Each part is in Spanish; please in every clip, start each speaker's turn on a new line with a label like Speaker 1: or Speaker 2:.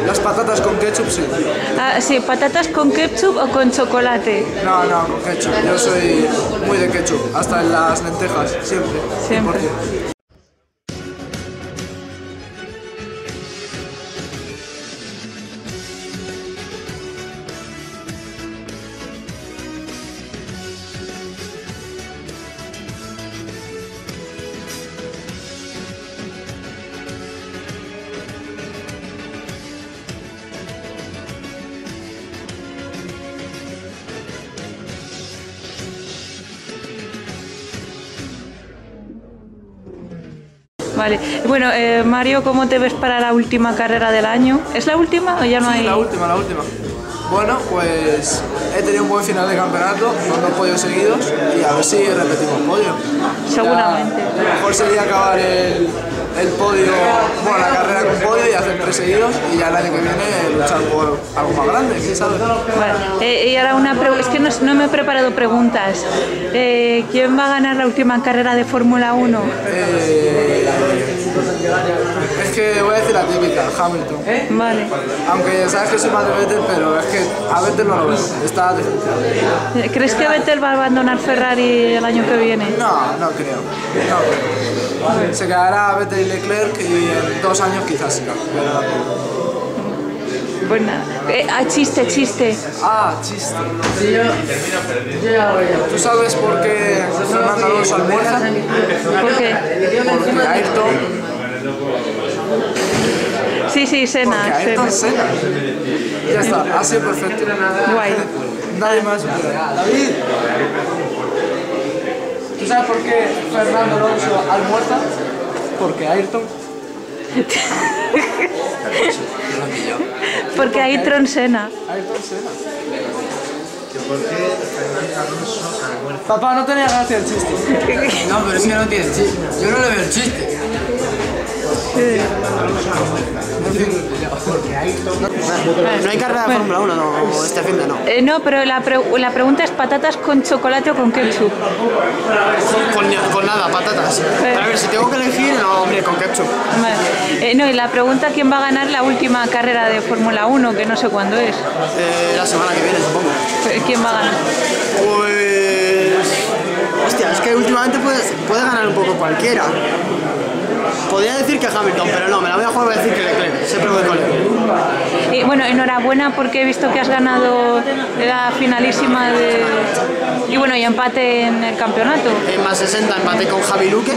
Speaker 1: Las patatas con ketchup, sí.
Speaker 2: Ah, sí, patatas con ketchup o con chocolate.
Speaker 1: No, con ketchup. Yo soy muy de ketchup, hasta en las lentejas, siempre.
Speaker 2: Siempre.
Speaker 1: 100%.
Speaker 2: Vale, bueno, Mario, ¿cómo te ves para la última carrera del año? ¿Es la última o ya no hay?
Speaker 1: Sí, la última. Bueno, pues he tenido un buen final de campeonato, con 2 podios seguidos, y a ver si repetimos podio.
Speaker 2: Seguramente.
Speaker 1: Ya, lo mejor sería acabar el podio, bueno, la carrera con podio y hacer 3 seguidos, y ya el año que viene luchar por algo más grande, ¿quién sabe?
Speaker 2: Vale, y ahora una pregunta, es que no me he preparado preguntas. ¿Quién va a ganar la última carrera de Fórmula 1?
Speaker 1: Es que voy a decir la típica, Hamilton.
Speaker 2: Vale.
Speaker 1: Aunque sabes que soy más de Vettel, pero es que a Vettel no lo veo, está desconfiado.
Speaker 2: ¿Crees que Vettel va a abandonar Ferrari el año que viene?
Speaker 1: No creo. Se quedará Vettel y Leclerc y en 2 años quizás sí.
Speaker 2: Pues nada. Chiste.
Speaker 1: Ah, chiste. ¿Tú sabes por qué Fernando Alonso almuerza?
Speaker 2: ¿Por qué?
Speaker 1: Porque Ayrton.
Speaker 2: Sí, Senna.
Speaker 1: Porque Ayrton Senna. Ya está, ha sido perfecto.
Speaker 2: Guay.
Speaker 1: Nadie más. David. ¿Tú sabes por qué Fernando Alonso almuerza? Porque Ayrton.
Speaker 2: Porque Ayrton Senna.
Speaker 1: Ayrton Senna.
Speaker 3: ¿Por qué Fernando Alonso almuerza?
Speaker 1: Papá, no tenía gracia el chiste.
Speaker 3: No, pero es que no tiene chiste. Yo no le veo el chiste.
Speaker 4: No hay carrera de Fórmula 1 este fin de no.
Speaker 2: No, pero la pregunta es patatas con chocolate o con ketchup.
Speaker 4: Con nada, patatas. Pero a ver, si tengo que elegir, no, hombre, con ketchup.
Speaker 2: Vale. No, y la pregunta, ¿quién va a ganar la última carrera de Fórmula 1? Que no sé cuándo es.
Speaker 4: La semana que viene, supongo.
Speaker 2: ¿Quién va a ganar?
Speaker 4: Pues... Hostia, es que últimamente puede ganar un poco cualquiera. Podría decir que Hamilton, pero no, me la voy a jugar, voy a decir que Leclerc. Siempre voy con Leclerc.
Speaker 2: Y bueno, enhorabuena porque he visto que has ganado la finalísima de... Y bueno, y empate en el campeonato.
Speaker 4: En más 60 empaté con Javi Luque,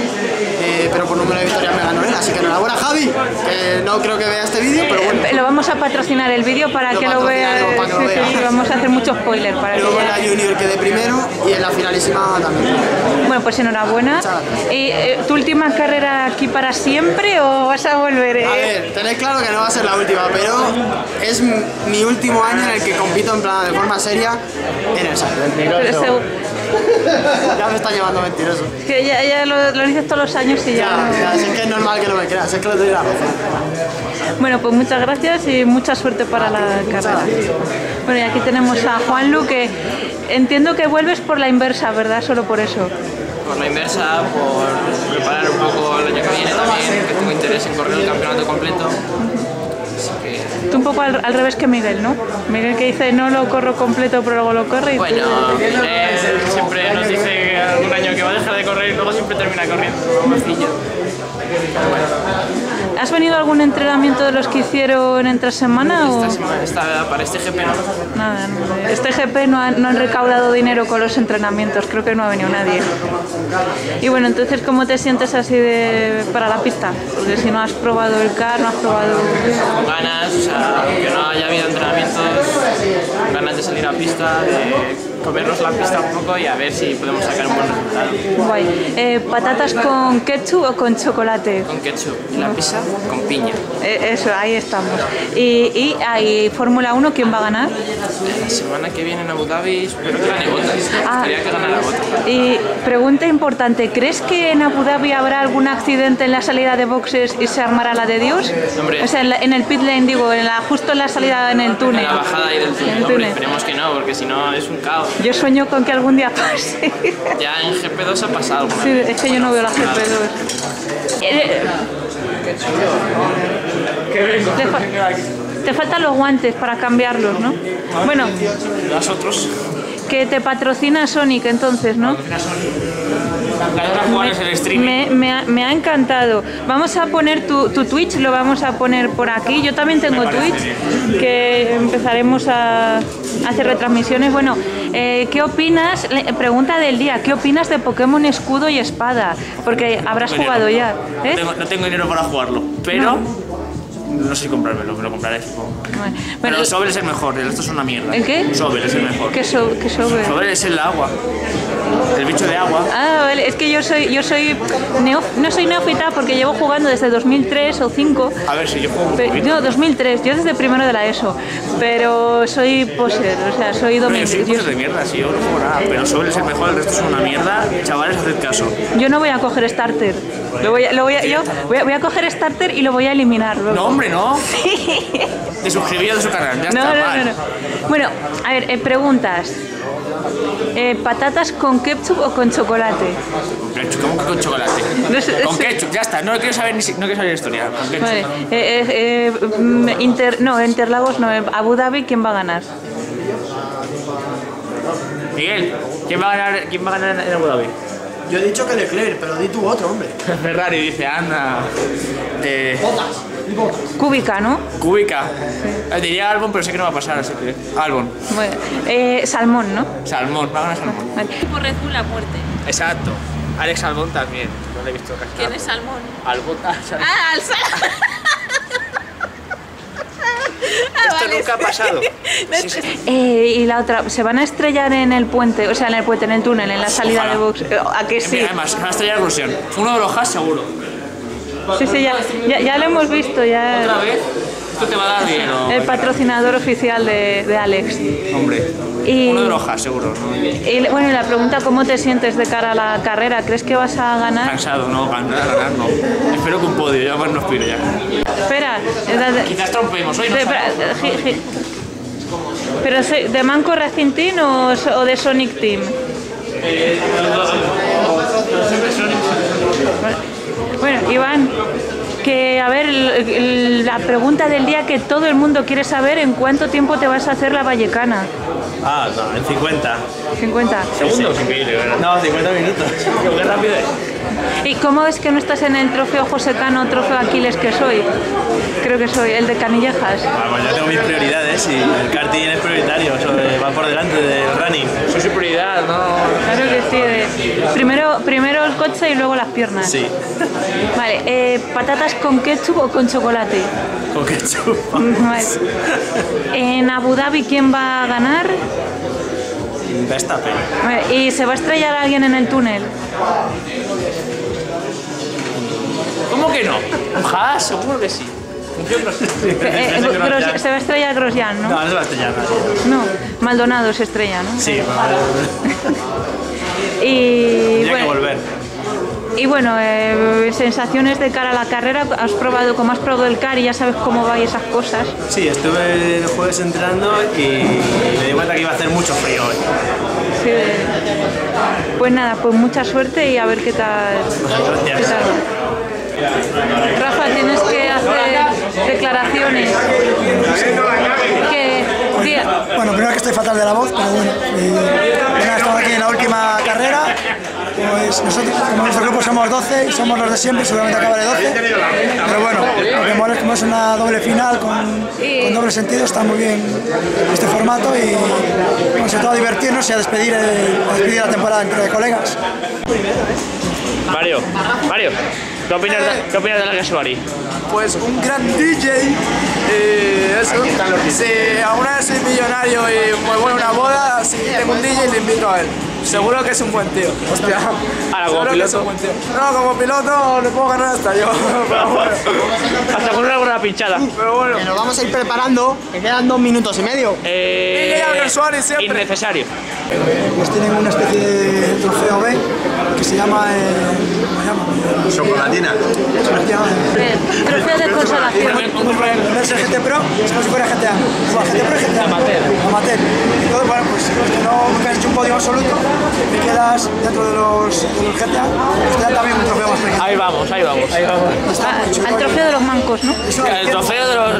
Speaker 4: pero por número de victorias me ganó él, así que enhorabuena Javi, que no creo que vea este vídeo, pero bueno.
Speaker 2: Lo vamos a patrocinar el vídeo para que lo vea. Sí, vamos a hacer mucho spoiler para
Speaker 4: Luego
Speaker 2: que
Speaker 4: en la Junior quedé primero y en la finalísima también.
Speaker 2: Bueno, pues enhorabuena. ¿Y tu última carrera aquí para siempre o vas a volver?
Speaker 4: A ver, tened claro que no va a ser la última, pero es mi último año en el que compito en plan de forma seria en el salto. Ya me está llevando mentiroso.
Speaker 2: Que ya lo dices todos los años y ya.
Speaker 4: Ya, es que es normal que no me creas, es que lo doy la razón.
Speaker 2: Bueno, pues muchas gracias y mucha suerte para la carrera. Bueno, y aquí tenemos a Juanlu, que entiendo que vuelves por la inversa, ¿verdad? Solo por eso.
Speaker 5: Por la inversa, por preparar un poco el año que viene también, que tengo interés en correr el campeonato completo. Así que...
Speaker 2: Tú un poco al revés que Miguel, ¿no? Miguel que dice no lo corro completo pero luego lo corre y
Speaker 5: bueno, siempre nos dice que algún año que va a dejar de correr y luego siempre termina corriendo, vacillo.
Speaker 2: ¿Has venido a algún entrenamiento de los que hicieron entre semana?
Speaker 5: Para este GP no.
Speaker 2: Nada, este GP no han recaudado dinero con los entrenamientos, creo que no ha venido nadie. Y bueno, entonces, ¿cómo te sientes así para la pista? Porque si no has probado el car, no has probado...
Speaker 5: Con ganas, o sea, aunque no haya habido entrenamientos, ganas de salir a pista, de comernos la pista un poco y a ver si podemos sacar un buen resultado.
Speaker 2: Guay. ¿Patatas con ketchup o con chocolate?
Speaker 5: Con ketchup. Y la pizza con piña.
Speaker 2: Eso, ahí estamos. Y hay Fórmula 1, ¿quién va a ganar?
Speaker 5: La semana que viene en Abu Dhabi, espero que gane Bottas. Quería que ganara Bottas.
Speaker 2: Y pregunta importante, ¿crees que en Abu Dhabi habrá algún accidente en la salida de boxes y se armará la de Dios?
Speaker 5: Hombre,
Speaker 2: o sea, en el pit lane, digo, justo en la salida en el túnel.
Speaker 5: En la bajada ahí del túnel. Hombre, esperemos que no, porque si no es un caos.
Speaker 2: Yo sueño con que algún día pase.
Speaker 5: Ya en GP2 ha pasado.
Speaker 2: Sí, es que yo no veo la GP2. Te faltan los guantes para cambiarlos, ¿no? Bueno,
Speaker 5: Los otros.
Speaker 2: que te patrocina Sonic entonces, ¿no?
Speaker 5: ¿Cuál es el streaming?
Speaker 2: Me ha encantado. Vamos a poner tu Twitch, lo vamos a poner por aquí. Yo también tengo Twitch, que empezaremos a hacer retransmisiones. Bueno, ¿qué opinas? Pregunta del día, ¿qué opinas de Pokémon Escudo y Espada? Porque habrás jugado ya. ¿Eh?
Speaker 5: No tengo dinero para jugarlo, pero no sé si comprármelo, me lo compraré, supongo.
Speaker 2: Bueno,
Speaker 5: Pero Sobel es el mejor, el resto es una mierda.
Speaker 2: ¿El qué?
Speaker 5: Sobel es el mejor.
Speaker 2: ¿Qué sobre?
Speaker 5: Sobel es el agua. El bicho de agua.
Speaker 2: Ah, vale, es que yo soy no soy neófita porque llevo jugando desde 2003 o 2005.
Speaker 5: A ver si yo juego un poquito.
Speaker 2: No, 2003, yo desde primero de la ESO, pero soy poser, o sea, soy
Speaker 5: No, yo
Speaker 2: dominio.
Speaker 5: soy un de mierda, sí, yo no juego nada. Pero Sobel es el mejor, el resto es una mierda. Chavales, haced caso.
Speaker 2: Yo no voy a coger starter. Voy a coger starter y lo voy a eliminar luego.
Speaker 5: No, hombre, no. Te suscribí a su canal, ya está mal.
Speaker 2: No. Bueno, a ver, preguntas. ¿Patatas con ketchup o con chocolate?
Speaker 5: Con ketchup, ¿cómo que con chocolate?
Speaker 2: No sé,
Speaker 5: Con ketchup, ya está, no quiero saber la historia. Con ketchup.
Speaker 2: Vale. Interlagos no. Abu Dhabi, ¿quién va a ganar?
Speaker 5: Miguel, ¿quién va a ganar en Abu Dhabi?
Speaker 4: Yo he dicho que Leclerc, pero di tú otro, hombre.
Speaker 5: Ferrari dice, anda.
Speaker 4: Botas.
Speaker 2: Cúbica, ¿no?
Speaker 5: Kubica. Diría Albon, pero sé que no va a pasar, así que. Albon.
Speaker 2: Bueno, salmón, ¿no?
Speaker 5: Salmón, va a ganar Salmón.
Speaker 2: Vale.
Speaker 6: Por Red Bull a muerte.
Speaker 5: Exacto. Alex Albon también. No lo he visto casi.
Speaker 6: ¿Quién es Salmón?
Speaker 5: Albon.
Speaker 6: Ah, al Salmón.
Speaker 5: Esto nunca ha pasado.
Speaker 2: Y la otra, ¿se van a estrellar en el puente? O sea, en el túnel, en la salida
Speaker 5: Ojalá.
Speaker 2: de box. ¿A que sí?
Speaker 5: Además, se va a estrellar Rusión. Uno de los Haas seguro.
Speaker 2: Sí, ya lo hemos visto, ya.
Speaker 5: ¿Otra vez? Esto te va a dar dinero.
Speaker 2: El patrocinador oficial de Alex.
Speaker 5: Hombre.
Speaker 2: Y-
Speaker 5: Uno de los Haas seguro, ¿no?
Speaker 2: Y bueno, y la pregunta, ¿cómo te sientes de cara a la carrera? ¿Crees que vas a ganar?
Speaker 5: Cansado, no, ganar no. Espero que un podio, ya más no aspiro ya.
Speaker 2: Espera,
Speaker 5: Quizás trompemos hoy, no
Speaker 2: espera,
Speaker 5: sabemos.
Speaker 2: ¿pero de Manco Racing Team o de Sonic Team? Bueno, Iván, que a ver, la pregunta del día que todo el mundo quiere saber, ¿en cuánto tiempo te vas a hacer la vallecana?
Speaker 7: Ah, no, en 50.
Speaker 2: 50.
Speaker 5: Segundos, increíble, ¿verdad?
Speaker 7: No, 50 minutos.
Speaker 5: Qué rápido es.
Speaker 2: ¿Y cómo es que no estás en el trofeo José Cano, trofeo Aquiles que soy? Creo que soy, el de Canillejas.
Speaker 7: Bueno, yo tengo mis prioridades y el karting es prioritario, eso va por delante del running.
Speaker 5: Soy su prioridad, ¿no?
Speaker 2: Claro que sí. Primero el coche y luego las piernas.
Speaker 7: Sí,
Speaker 2: Vale, ¿patatas con ketchup o con chocolate?
Speaker 7: con ketchup.
Speaker 2: Vale. En Abu Dhabi, ¿quién va a ganar?
Speaker 7: Verstappen.
Speaker 2: Vale, ¿y se va a estrellar alguien en el túnel?
Speaker 5: ¿Cómo que no? ¿Un Haas? Seguro que sí.
Speaker 2: Se va a estrellar Grosjean, ¿no?
Speaker 7: No, no se va a estrellar nadie.
Speaker 2: No, Maldonado se estrella, ¿no?
Speaker 7: Sí,
Speaker 2: Y
Speaker 7: tendría que volver.
Speaker 2: Y bueno, sensaciones de cara a la carrera, has probado el car y ya sabes cómo va y esas cosas.
Speaker 7: Sí, estuve el jueves entrenando y me di cuenta que iba a hacer mucho frío hoy.
Speaker 2: Sí. Pues nada, pues mucha suerte y a ver qué tal.
Speaker 7: Gracias.
Speaker 2: qué tal va. Rafa, tienes que hacer declaraciones.
Speaker 8: Bueno, primero que estoy fatal de la voz, pero bueno, he estado aquí en la última carrera. Pues nosotros, como nuestro grupo somos 12 y somos los de siempre, seguramente acabaré 12. Pero bueno, lo que mola es como es una doble final con doble sentido, está muy bien este formato y bueno, sobre todo a divertirnos y a despedir la temporada entre colegas.
Speaker 5: Mario, ¿qué opinas de la Casuari?
Speaker 1: Pues un gran DJ. Si alguna vez soy millonario y me voy a una boda, si tengo un DJ le invito a él. Seguro que es un buen tío. Hostia.
Speaker 5: Ahora, como
Speaker 1: Seguro que es
Speaker 5: piloto.
Speaker 1: un buen tío. No, como piloto le puedo ganar hasta yo. Pero bueno.
Speaker 5: Hasta con una buena pinchada.
Speaker 1: Pero bueno.
Speaker 4: Que nos vamos a ir preparando, que quedan 2 minutos y medio.
Speaker 1: DJ Albert Suárez siempre.
Speaker 5: Innecesario.
Speaker 8: Pues tienen una especie de trofeo B que se llama llama.
Speaker 7: Chocolatina.
Speaker 2: Trofeo de consolación.
Speaker 8: Es el GT Pro, es como si fuera GTA. Igual, GT Pro y GTA. Amateur. Entonces, bueno, pues los que nunca has hecho un podio absoluto y quedas dentro de los GTA, pues te dan también un trofeo más pequeño.
Speaker 5: Ahí vamos.
Speaker 2: Al trofeo de los mancos, ¿no?
Speaker 5: El trofeo de los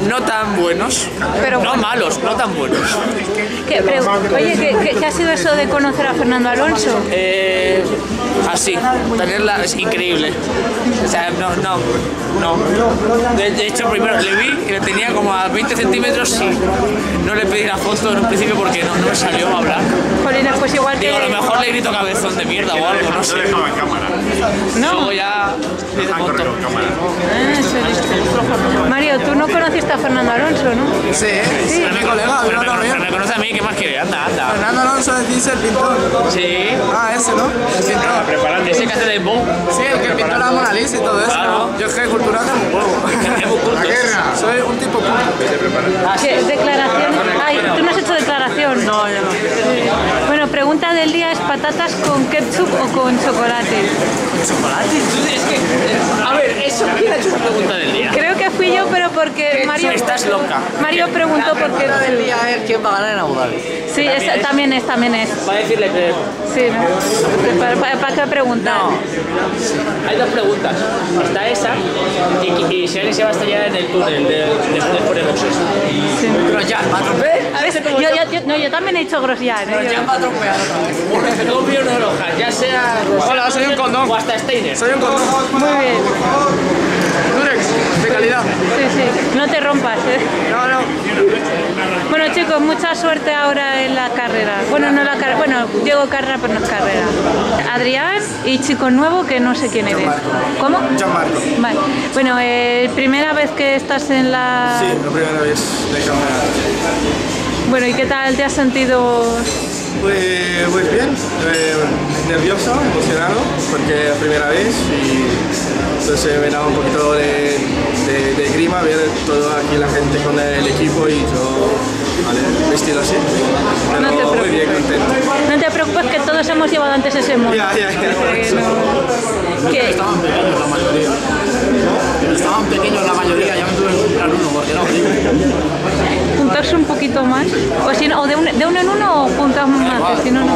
Speaker 5: no tan buenos,
Speaker 2: Pero
Speaker 5: no
Speaker 2: bueno.
Speaker 5: malos, no tan buenos.
Speaker 2: Oye, ¿qué ha sido eso de conocer a Fernando Alonso?
Speaker 5: Así, tenerla es increíble. O sea, no. De hecho, primero le vi y le tenía como a 20 centímetros y no le pedí la foto en un principio porque no me salió a hablar.
Speaker 2: Jolines, pues igual que...
Speaker 5: Digo, a lo mejor le grito cabezón de mierda o algo, no sé. Luego ya le hice foto.
Speaker 2: Mario, tú no conociste a Fernando Alonso, ¿no?
Speaker 1: Sí, es mi colega,
Speaker 5: Pero
Speaker 1: pero
Speaker 5: me
Speaker 1: también.
Speaker 5: reconoce a mí, ¿qué más quiere? Anda.
Speaker 1: Fernando Alonso decís el pintor.
Speaker 5: Sí.
Speaker 1: Ah, ese, ¿no? El pintor.
Speaker 5: Ese que hace de Bow.
Speaker 1: Sí, el que pintó la Mona Lisa y todo eso.
Speaker 5: Claro.
Speaker 1: Yo es que cultural es un huevo.
Speaker 5: Es muy culto.
Speaker 1: Soy un tipo culto.
Speaker 2: ¿Qué declaración? Ay, tú no has hecho declaración.
Speaker 5: No, ya no.
Speaker 2: Bueno, pregunta del día es patatas con ketchup o con chocolate.
Speaker 5: ¿Chocolate? Es que, a ver, eso, ¿quién ha hecho la pregunta del día?
Speaker 2: Creo que fui yo, pero porque Mario...
Speaker 5: Estás loca.
Speaker 2: Mario preguntó por qué...
Speaker 3: El día es quién va a ganar en Abu Dhabi.
Speaker 2: Sí, también es.
Speaker 5: Va a decirle que...
Speaker 2: Sí, ¿no? ¿Para qué preguntar?
Speaker 5: Hay dos preguntas. Está esa y si alguien se va a estallar en el túnel después de boxes. Pero ya,
Speaker 2: A ver, yo también he hecho Grosjean.
Speaker 3: Ya va a tropear otra vez.
Speaker 5: Un millón de rojas, ya sea...
Speaker 1: Hola, soy un condón.
Speaker 5: O hasta Steiner.
Speaker 1: Soy un condón.
Speaker 2: Muy bien.
Speaker 1: Durex, de calidad.
Speaker 2: Sí. No te rompas, ¿eh?
Speaker 1: No.
Speaker 2: Bueno, chicos, mucha suerte ahora en la carrera. Bueno, no la carrera. Bueno, Diego carrera, pero no es carrera. Adrián y chico nuevo que no sé quién eres. ¿Cómo?
Speaker 1: Gianmarco.
Speaker 2: Vale. Bueno, primera vez que estás en la...
Speaker 1: Sí, la primera vez de cámara.
Speaker 2: Bueno, ¿y qué tal te has sentido?
Speaker 1: Pues bien, nervioso, emocionado, porque es la primera vez y entonces me daba un poquito de grima ver todo aquí la gente con el equipo y yo vestido así. Pero
Speaker 2: No te preocupes.
Speaker 1: muy bien, contento.
Speaker 2: No te preocupes que todos hemos llevado antes ese mundo.
Speaker 1: Ya.
Speaker 2: Que-
Speaker 3: Estaban pequeños la mayoría. Estaban pequeños la mayoría, ya me tuve que comprar uno porque era horrible.
Speaker 2: puntarse un poquito más, o si no, o de uno en uno o puntamos más, que si no, no.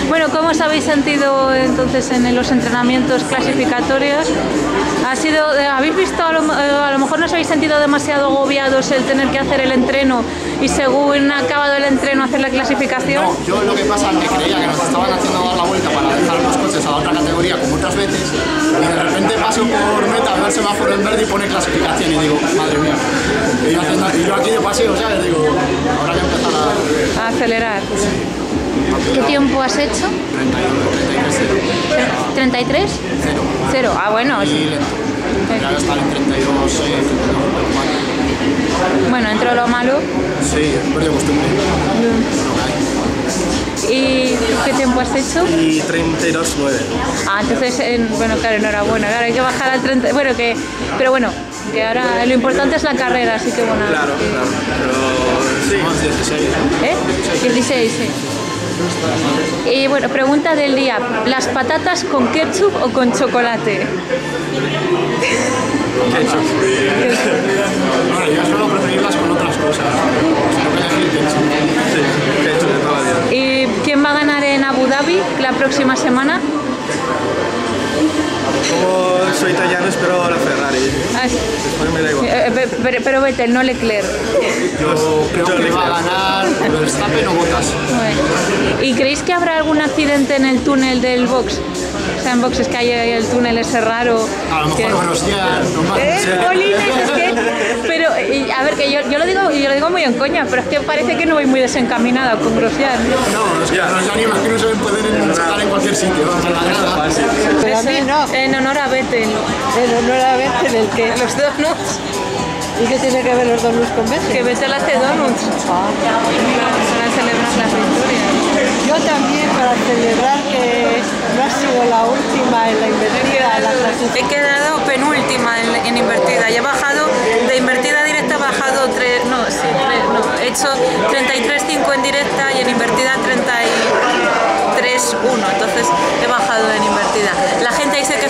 Speaker 2: Bueno, ¿cómo os habéis sentido entonces en los entrenamientos clasificatorios? ¿Habéis visto, a lo mejor no os habéis sentido demasiado agobiados el tener que hacer el entreno y según ha acabado el entreno hacer la clasificación?
Speaker 3: No, yo lo que pasa es que creía que nos estaban haciendo dar la vuelta para dejar los coches a la otra categoría como otras veces y de repente paso por meta, veo el semáforo en verde y pone clasificación y digo, madre mía, y yo aquí de paseo, ¿sabes? Digo, habrá que empezar
Speaker 2: A acelerar. ¿Qué tiempo has hecho? 33, 0. Ah, bueno.
Speaker 3: y lento. Ya estar en 32, 32,
Speaker 2: Bueno, entre lo malo.
Speaker 3: Sí, por de costumbre.
Speaker 2: ¿Y qué tiempo has hecho?
Speaker 1: Y 32.9.
Speaker 2: Ah, entonces, bueno, claro, enhorabuena. Claro, hay que bajar al 30. Bueno, pero bueno, que ahora lo importante es la carrera, así que bueno.
Speaker 1: Claro, pero sí.
Speaker 3: Más 16.
Speaker 2: ¿Eh? 16, sí. Y bueno, pregunta del día: ¿las patatas con ketchup o con chocolate?
Speaker 3: Bueno, yo suelo preferirlas con otras cosas. Tengo que elegir ketchup.
Speaker 1: Sí, que he hecho de toda la vida.
Speaker 2: ¿Y quién va a ganar en Abu Dhabi la próxima semana?
Speaker 1: Como soy italiano, espero la Ferrari.
Speaker 2: Ah,
Speaker 1: Después me da igual.
Speaker 2: pero Vettel, no Leclerc.
Speaker 3: Yo creo que va a ganar Verstappen o Bottas.
Speaker 2: Bueno. ¿Y creéis que habrá algún accidente en el túnel del box? O sea, en box es que hay el túnel ese raro.
Speaker 3: A lo mejor buenos días, normal.
Speaker 2: Jolines, es que... Pero, a ver, que yo lo digo muy en coña, pero es que parece que no voy muy desencaminada con Grosjean.
Speaker 3: No, es que los animales que no se pueden sacar en cualquier sitio. O sea, la grada.
Speaker 2: Pero a mí no. En honor a Vettel.
Speaker 9: En honor a Vettel, ¿el qué?
Speaker 2: Los donuts.
Speaker 9: ¿Y qué tiene que ver los donuts con Vettel?
Speaker 2: Que Vettel hace donuts. Para celebrar las victorias.
Speaker 9: Yo también, para celebrar que no ha sido la última en la invertida, la clasificación.
Speaker 2: He quedado penúltima en invertida y he bajado de invertida directa, he bajado he hecho 33.5 en directa y en invertida 33.1, entonces he bajado en invertida.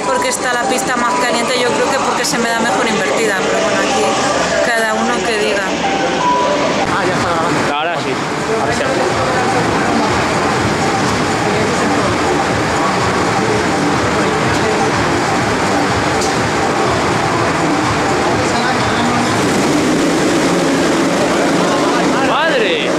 Speaker 2: es porque está la pista más caliente, yo creo que porque se me da mejor invertida, pero bueno, aquí cada uno que diga.
Speaker 3: Ah, ya está grabando.
Speaker 5: Ahora sí. Ahora sí. ¡Madre!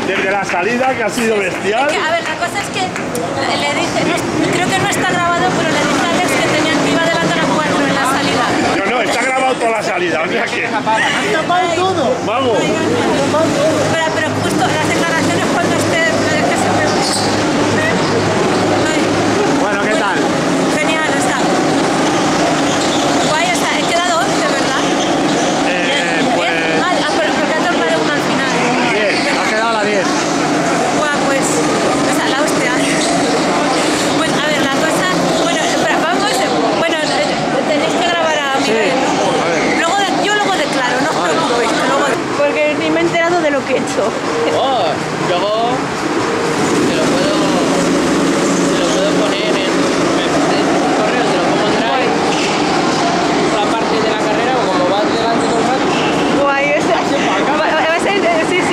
Speaker 10: Desde la salida, que ha sido bestial.
Speaker 6: A ver, la cosa es que le dije, creo que no está grabado, pero le dije a Alex que iba a adelantar a 4 en la salida.
Speaker 10: No, está grabado toda la salida, o sea que...
Speaker 4: ¿Han tapado todo?
Speaker 10: Vamos.
Speaker 6: Pero justo las declaraciones cuando esté... que se me...
Speaker 3: Bueno, ¿qué tal?
Speaker 6: Genial, está. Guay, está. He quedado 11, ¿verdad?
Speaker 3: Pues...
Speaker 6: pero porque ha tocado uno al final.
Speaker 3: 10, ha quedado la 10.
Speaker 6: Buah, pues... Esa, la hostia. Pues, a ver, la cosa... Bueno, espera, vamos... Bueno, tenéis que grabar a Miguel, ¿no? Luego declaro, no os preocupéis. Porque ni me he enterado de lo que he hecho.
Speaker 5: Oh, luego te lo puedo poner en un correo, te lo pongo en Drive, la parte de la carrera, o como vas delante todo el rato.
Speaker 6: Guay, va a ser... Sí.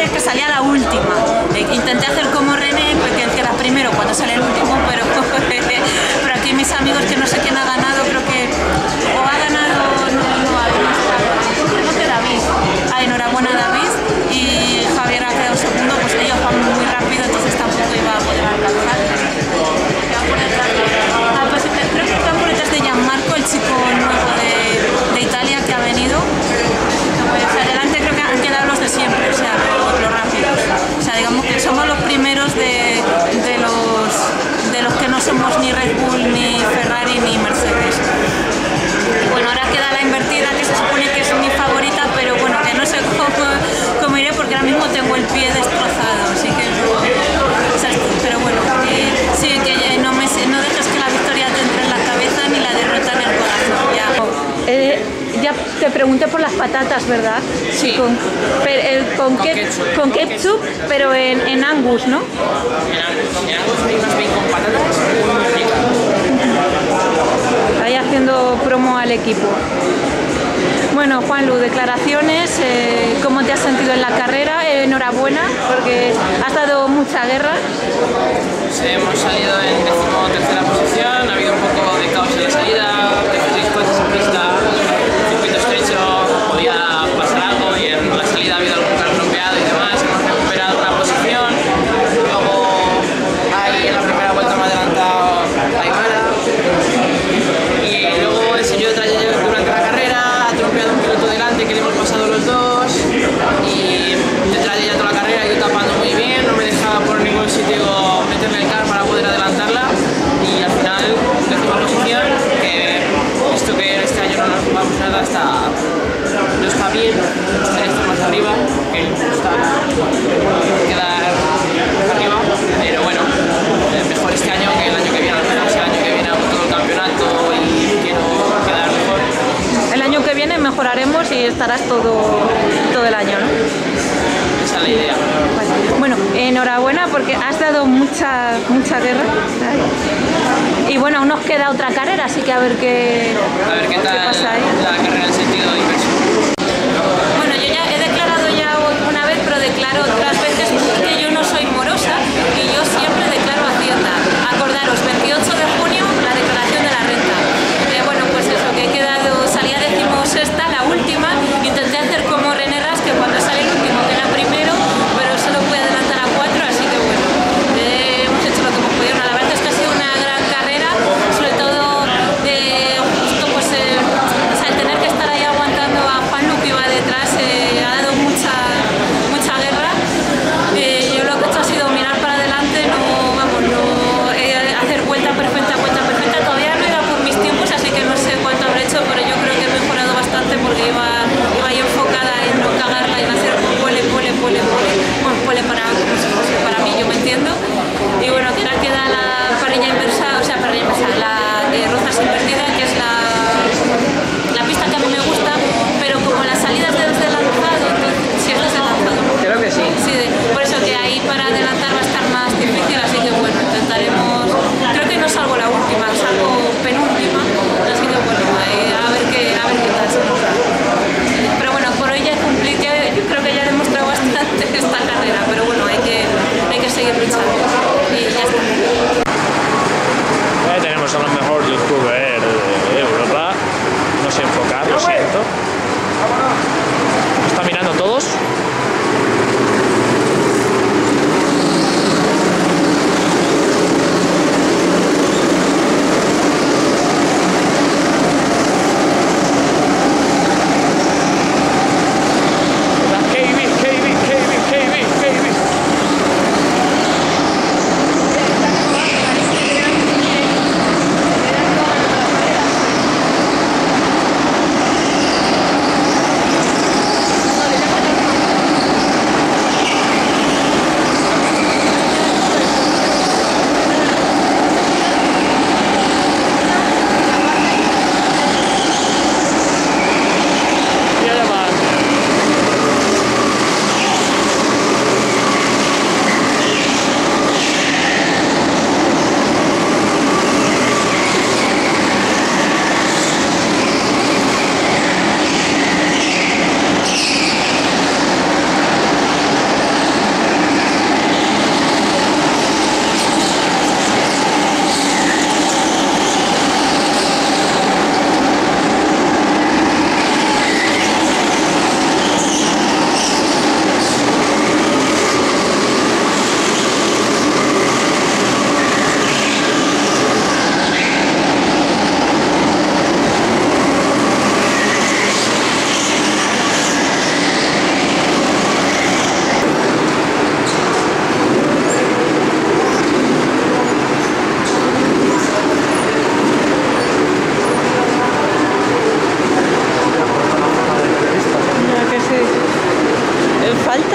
Speaker 6: pensé que salía la última. Intenté hacer como René, porque queda primero cuando sale el último, pero aquí mis amigos, que no sé quién ha ganado, creo que o ha ganado, no que David. Enhorabuena David, y Javier ha quedado segundo, pues ellos van muy rápido, entonces tampoco iba a poder alcanzar. Pues creo que están por detrás de Gianmarco, el chico nuevo de Italia que ha venido. Pues adelante creo que han quedado los de siempre, o sea, los rápidos. O sea, digamos que somos los primeros de los que no somos ni Red Bull, ni Ferrari, ni Mercedes. Bueno, ahora queda la invertida, que se supone que es mi favorita, pero bueno, que no sé cómo iré, porque ahora mismo tengo el pie destrozado, así que... O sea, pero bueno, sí, que no dejes que la victoria te entre en la cabeza ni la derrota en el corazón, ya.
Speaker 2: Ya te pregunté por las patatas, ¿verdad?
Speaker 5: Sí.
Speaker 2: Con ketchup, pero en Angus, ¿no?
Speaker 5: En Angus hay unas bacon patatas.
Speaker 2: Ahí haciendo promo al equipo. Bueno, Juanlu, declaraciones, ¿cómo te has sentido en la carrera? Enhorabuena, porque has dado mucha guerra.
Speaker 5: Sí, hemos salido en 13ª posición, ha habido un poco de caos en la salida, 16 coches en pista, circuito estrecho, podía pasar algo, y en la salida ha habido algún carro rompeado y demás, hemos recuperado una posición. Luego ahí en la primera vuelta me ha adelantado Aymara, y luego el señor de durante la carrera ha atropellado un piloto delante que le hemos pasado los dos, y detrás de ella toda la carrera yo tapando muy bien, no me dejaba por ningún sitio meterle el carro para poder adelantarla, y al final décima posición, que esto que este año no nos vamos nada, no está bien, estaría estar más arriba, que está quedar arriba, pero bueno, mejor este año que el año que viene, al menos el año que viene hago todo el campeonato y quiero quedar mejor.
Speaker 2: El año que viene mejoraremos y estarás todo el año, ¿no?
Speaker 5: Esa es la idea.
Speaker 2: Bueno, enhorabuena porque has dado mucha guerra. Y bueno, aún nos queda otra carrera, así que a ver qué
Speaker 5: tal
Speaker 2: pasa ahí.
Speaker 5: La carrera en sentido inverso.
Speaker 6: Bueno, yo ya he declarado una vez, pero declaro otras veces que yo no soy morosa y yo siempre declaro Hacienda. Acordaros, 28 de junio, la declaración de la renta. Bueno, pues eso, que he quedado, salía 16ª, la última, intenté hacer como René Ras, que cuando sale el último queda primero, pero solo puede adelantar a 4, así que bueno, hemos hecho lo que hemos podido. La verdad es que ha sido una gran carrera, sobre todo justo pues, o sea, el tener que estar ahí aguantando a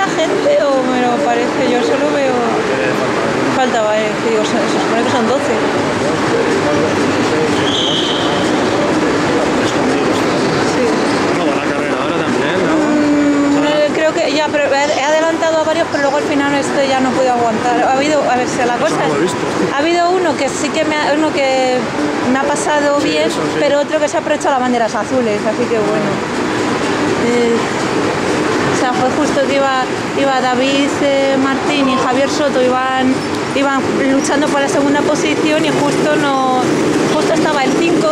Speaker 2: falta gente o me lo parece? Yo solo veo... Faltaba, digo, se supone que son 12. Sí.
Speaker 10: No, la carrera ahora también, ¿no?
Speaker 2: Creo que ya, pero he adelantado a varios, pero luego al final ya no pude aguantar. Ha habido, a ver si la cosa es, ha habido uno que sí que me ha pasado bien, pero otro que se ha aprovechado las banderas azules, así que bueno. O sea, fue justo que iba David Martín y Javier Soto, iban luchando por la segunda posición y justo estaba el 5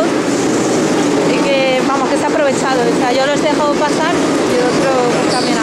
Speaker 2: y que vamos, que se ha aprovechado. O sea, yo los he dejado pasar y el otro pues, también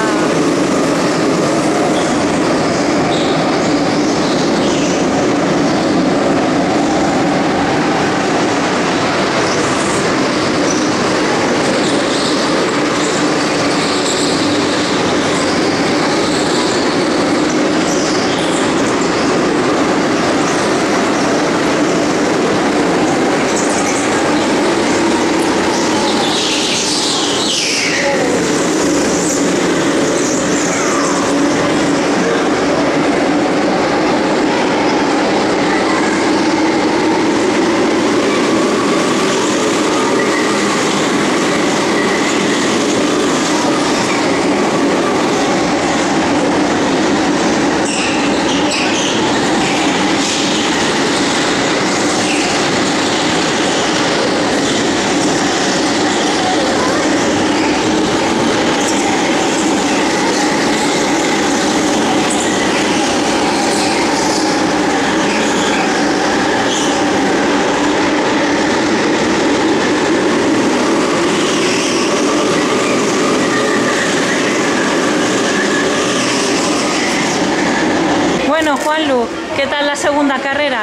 Speaker 2: Juanlu, ¿qué tal la segunda carrera?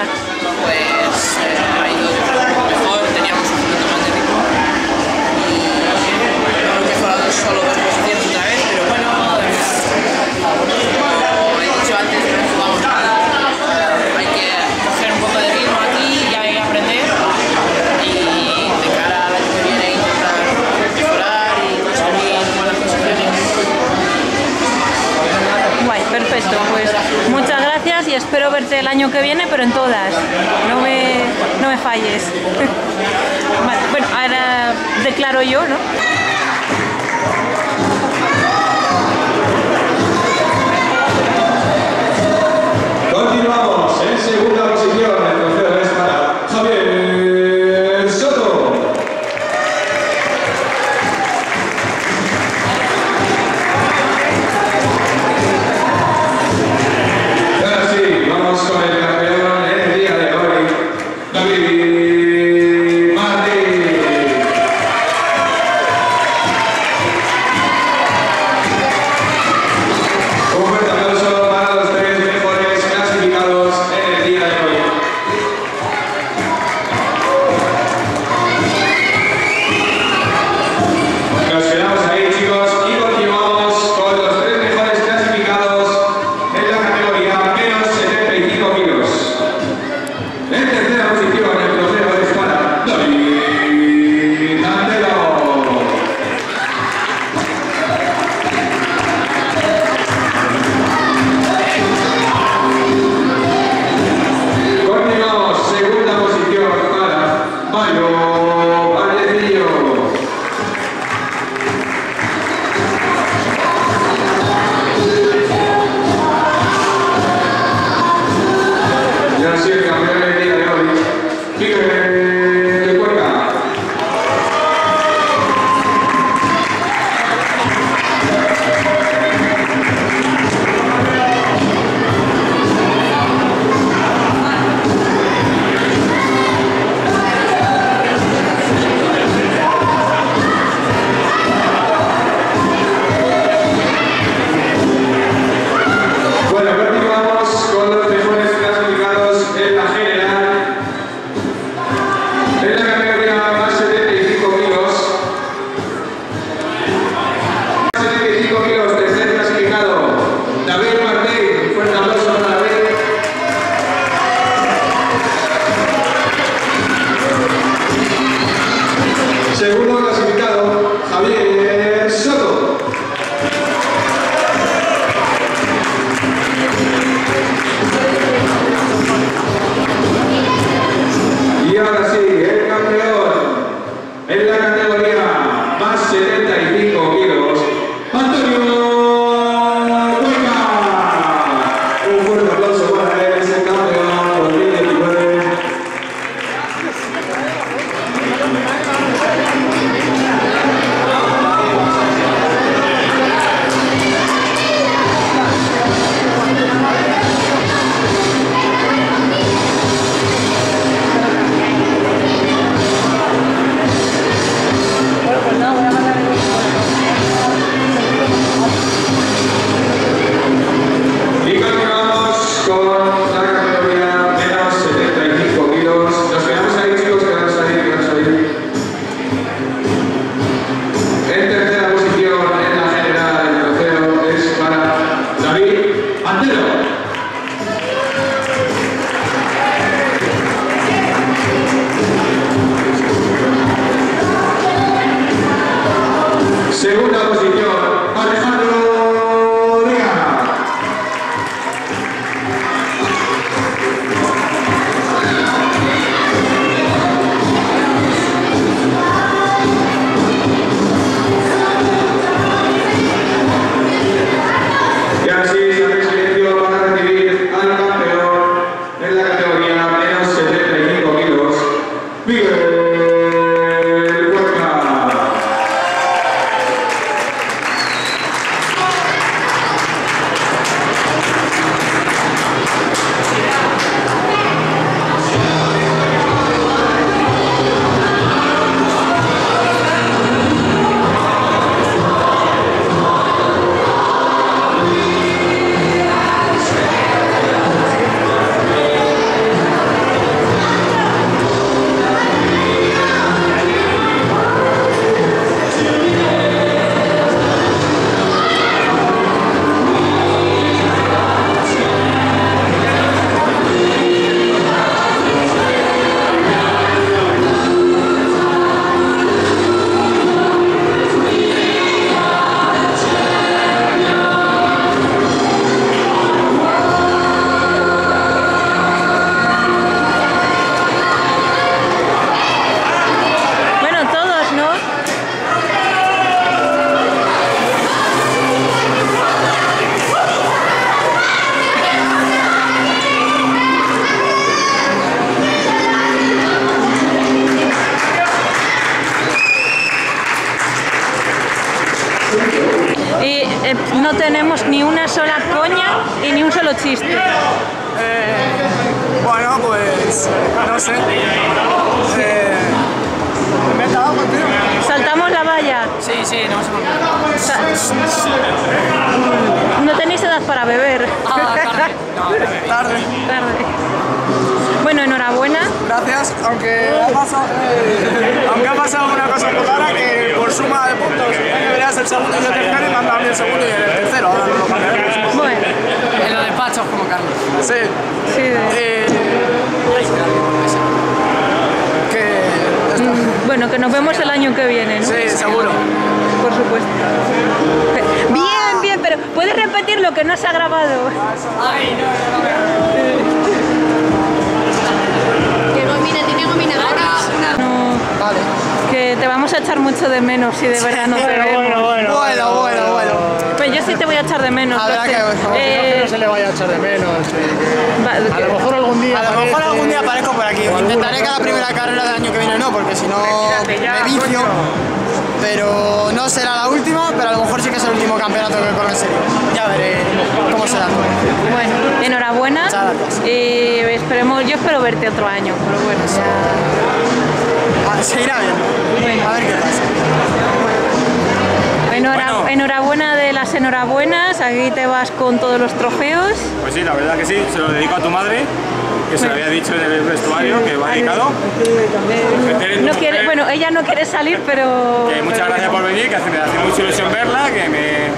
Speaker 5: Pues ha ido mejor, teníamos un poquito más de ritmo y creo que fueron solo 2 posiciones otra vez, pero bueno, como he dicho antes, no jugamos nada, hay que coger un poco de ritmo aquí y hay que aprender y de cara al año que viene intentar mejorar y conseguir buenas posiciones.
Speaker 2: Guay, perfecto, pues muchas gracias y espero verte el año que viene, pero en todas, no me falles. Vale, bueno, ahora declaro yo, ¿no?
Speaker 11: Continuamos en segunda posición, el trofeo es para Javier Soto. Ahora sí, vamos con el campeón en el día de hoy, David Martín.
Speaker 2: no tenemos ni una sola coña y ni un solo chiste.
Speaker 4: Bueno, pues no sé. ¿Inventa algo, tío?
Speaker 2: Saltamos la valla.
Speaker 5: Sí, sí, no hemos
Speaker 2: No tenéis edad para beber.
Speaker 5: Ah, tarde. No,
Speaker 2: Tarde. Bueno, enhorabuena.
Speaker 4: Gracias, aunque ha pasado una cosa muy rara, que por suma de puntos deberías el segundo y el tercero y me han dado el segundo y el tercero. Ahora no lo cambiaremos.
Speaker 2: Bueno.
Speaker 5: En lo de Pachos como Carlos.
Speaker 4: Sí.
Speaker 2: Sí. Bueno, que nos vemos el año que viene, ¿no?
Speaker 4: Sí, seguro.
Speaker 2: Por supuesto. Bien, bien, pero ¿puedes repetir lo que no se ha grabado?
Speaker 5: Ay, no.
Speaker 6: Tiene gomina gratis.
Speaker 2: No,
Speaker 4: Vale.
Speaker 2: que te vamos a echar mucho de menos si de verdad no te vemos.
Speaker 4: Bueno.
Speaker 2: Pues yo sí te voy a echar de menos.
Speaker 4: Habrá que
Speaker 10: No se le vaya a echar de menos. A lo mejor algún día.
Speaker 4: aparezco por aquí. Intentaré que la primera carrera del año que viene no, porque si no me vicio. Pero no será la última, pero a lo mejor sí que es el último campeonato que corro en serio. Ya veré cómo será.
Speaker 2: Bueno, enhorabuena.
Speaker 4: Muchas gracias.
Speaker 2: Y yo espero verte otro año, pero bueno, ya.
Speaker 4: Se irá bien.
Speaker 2: Bueno.
Speaker 4: A ver qué pasa.
Speaker 2: Enhorabuena de las enhorabuenas, aquí te vas con todos los trofeos.
Speaker 12: Pues sí, la verdad que sí, se lo dedico a tu madre, que se lo había dicho en el vestuario, que va dedicado.
Speaker 2: No quiere, bueno, ella no quiere salir, pero...
Speaker 12: Que muchas gracias por venir, que me hace mucha ilusión verla, que me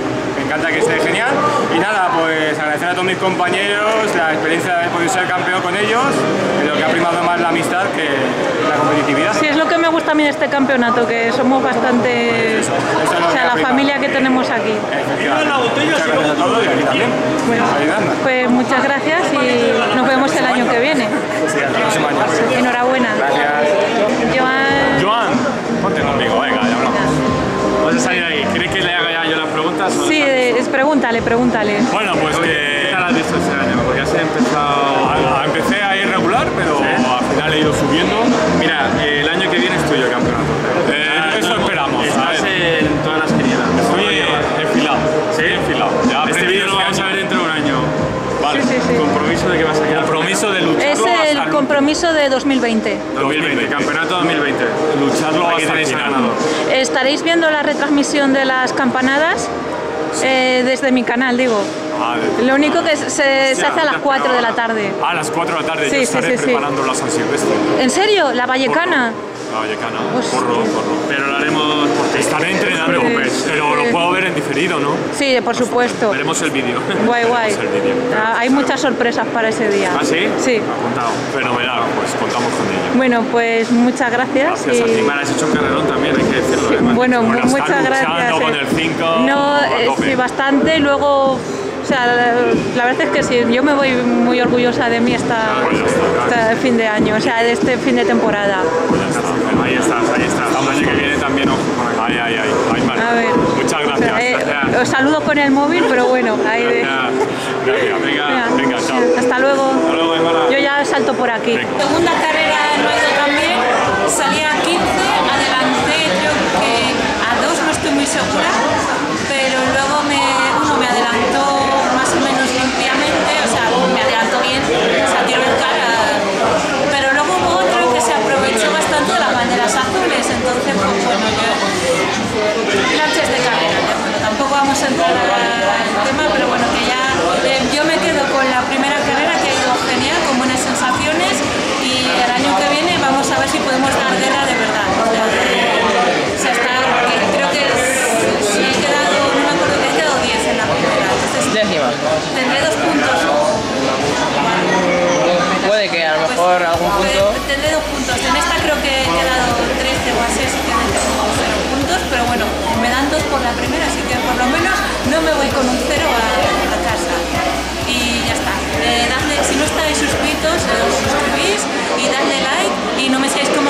Speaker 12: encanta que esté genial. Y nada, pues agradecer a todos mis compañeros la experiencia de haber podido ser campeón con ellos, en lo que ha primado más la amistad que la competitividad.
Speaker 2: Sí, es lo que me gusta a mí de este campeonato, que somos bastante...
Speaker 12: Eso
Speaker 2: o sea, la familia que tenemos aquí.
Speaker 12: Efectivamente. Muchas gracias a todos y aquí también.
Speaker 2: Bueno, pues muchas gracias y nos vemos el año que viene.
Speaker 12: Sí, hasta el próximo año.
Speaker 2: Enhorabuena.
Speaker 12: Gracias.
Speaker 13: Joan, ponte conmigo, venga, ya hablamos. Vas a salir ahí. ¿Quieres que le haga ya yo las preguntas?
Speaker 2: Sí, pregúntale.
Speaker 13: Bueno, pues ¿qué tal has visto este año? Porque ya se ha empezado... Empecé a ir regular, pero al final he ido subiendo. Mira, el año que viene estoy yo campeonato. Eso esperamos. Estás en todas las quinielas. Estoy enfilado. Sí, enfilado. Este vídeo lo vamos a ver dentro de un año. Vale.
Speaker 2: Sí.
Speaker 13: Compromiso de que vas a quedar. Compromiso de lucharlo
Speaker 2: Es el compromiso de 2020.
Speaker 13: 2020, campeonato 2020. Lucharlo hasta el final.
Speaker 2: Estaréis viendo la retransmisión de las campanadas desde mi canal, digo. Lo único que se hace a las 4 de la tarde.
Speaker 13: A las 4 de la tarde,
Speaker 2: Sí,
Speaker 13: yo estaré preparando la San Silvestre.
Speaker 2: ¿En serio? ¿La Vallecana?
Speaker 13: La Vallecana, porro. Pero lo haremos porque estaré entrenando, pero lo puedo ver en diferido, ¿no?
Speaker 2: Sí, por supuesto.
Speaker 13: Veremos el vídeo.
Speaker 2: Guay. Hay muchas sorpresas para ese día.
Speaker 13: ¿Ah, sí?
Speaker 2: Sí.
Speaker 13: Apuntado. Fenomenal, pues contamos con ello.
Speaker 2: Bueno, pues muchas gracias.
Speaker 13: Gracias a ti, me has hecho un carrerón también, hay que decirlo.
Speaker 2: Bueno, muchas gracias.
Speaker 13: Con el 5.
Speaker 2: No, sí, bastante. Luego... O sea, la verdad es que sí, yo me voy muy orgullosa de mí este fin de año, o sea, de este fin de temporada.
Speaker 13: Ahí estás. El año que viene también, ojo. Ahí, vale.
Speaker 2: A ver.
Speaker 13: Muchas gracias.
Speaker 2: Os saludo con el móvil, pero bueno, ahí de...
Speaker 13: Venga, chao.
Speaker 2: Hasta luego.
Speaker 13: Aymara.
Speaker 2: Yo ya salto por aquí.
Speaker 6: Segunda carrera no ha ido tan bien, salí a 15, adelanté creo que a 2, no estoy muy segura, pero luego uno me adelantó más o menos limpiamente, o sea, me adelantó bien, o sea, tiró el cara, pero luego hubo otro que se aprovechó bastante de las banderas azules, entonces pues bueno, lanches de carrera, bueno, tampoco vamos a entrar al tema, pero bueno, que ya yo me quedo con la primera carrera que ha ido genial, con buenas sensaciones, y el año que viene vamos a ver si podemos dar guerra de verdad, o sea, creo que si he quedado, no me acuerdo, he quedado 10 en la primera, entonces tendré 2 puntos.
Speaker 5: Puede que a lo mejor algún punto...
Speaker 6: Tendré 2 puntos, en esta creo que he quedado 13 o así, así que tengo 0 puntos, pero bueno, me dan 2 por la primera, así que por lo menos no me voy con un 0 a casa. Y ya está. Si no estáis suscritos, os suscribís y dadle like y no me seáis como